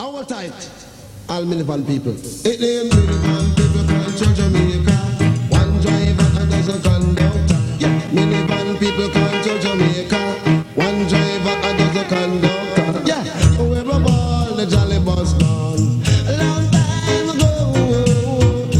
Our tight, all minivan people. It name minivan people control Jamaica. One driver and there's a conductor. Yeah, minivan people control Jamaica. One driver and there's a conductor. Yeah, whoever ball the jolly bus gone. A long time ago.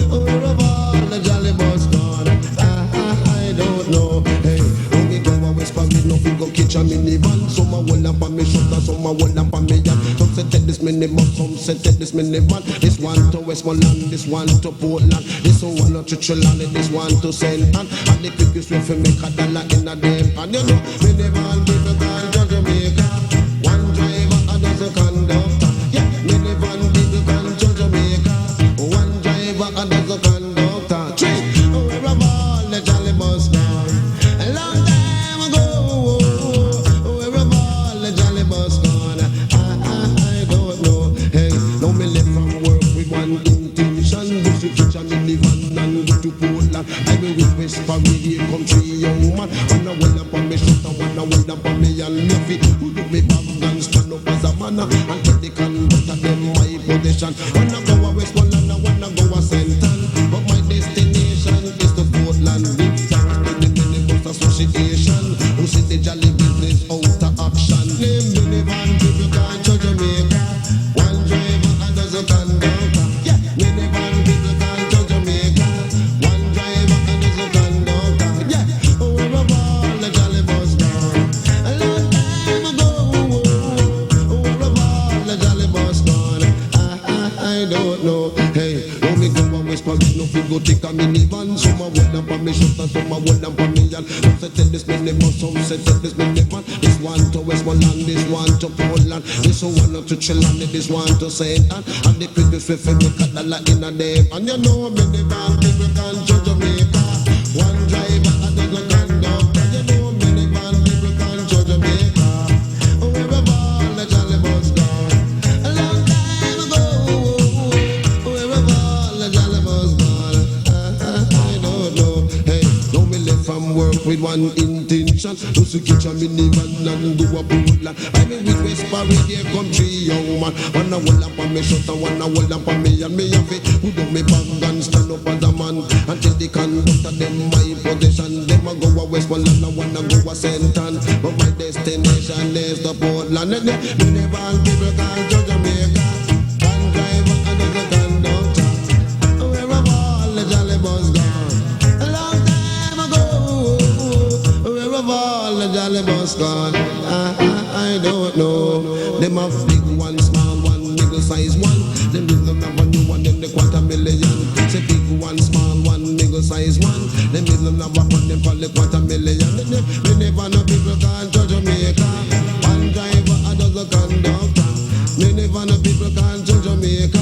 Whoever ball the jolly bus gone. I don't know. Hey, when we go a whisper, we know we go catch a minivan. Some a hold up on me shoulder, some a hold up on me hand. Some say take this minibus, some say take this minivan. This one to Westmoreland, this one to Portland. This one to Chicholani, this one to St. Ann. And the quickest way for make a dollar in a day. And you know, minivan people can't judge Jamaica. One driver and there's a conductor. Yeah, minivan people can't judge Jamaica. One driver and there's a conductor. Three, wherever all the jolly bus gone. A long time ago, wherever all the jolly bus gone. I don't know. Hey, now me left from work with one intention. Just to catch a minivan and go to Portland. I will request for me country young man. Wanna hold up on me shoulder, wanna hold up on me and me feet. Who do me back and stand up as a man and take the conductor them my possession. Wanna go a Westmoreland, I wanna go a St. Ann, but my destination is to Portland. Big thanks to the Minibus Association who see the jolly business out of action. Name minivan people can't judge Jamaica. One driver and there's a conductor. Yeah, minivan people can't judge Jamaica. One driver and there's a conductor. Yeah, whoever ball the jolly bus gone. A long time ago, whoever ball the jolly bus gone. I don't know. Hey, when we go a West Paris, no we go take a minivan. Some a hold up on me shoulder, some a hold up on me hand. Some say take this minibus, some say take this minivan. This one to Westmoreland, this one to Portland. This one to Chilani, this one to St. Ann. And the quickest way for make a dollar in a day. And you know minivan people can't judge Jamaica. One driver and there's a conductor. You know minivan people can't judge Jamaica. Whoever ball the jolly bus gone. A long time ago. Whoever ball the jolly bus gone. I don't know. Hey, now me left from work with one intention. Just to catch a minivan and go a Portland. I mean with West Paris, here country young man. Wanna hold up on me shoulder, wanna hold up on me and me have it. Who do me back and stand up as a man until the conductor them my possession. Them a go a Westmoreland, I wanna go a St. Ann, but my destination is the Portland. And the minivan people can't judge Jamaica. One driver and there's a conductor. Wherever all the jolly bus gone. A long time ago. Wherever all the jolly bus gone. I don't know. Them have big one, small one, middle size one. Them little have a new one, them the 250,000. Say big one, small one, middle size one. Them little have a one, them call it 250,000. They never know people can't judge Jamaica. One driver and does a conductor. They never know people can't judge Jamaica.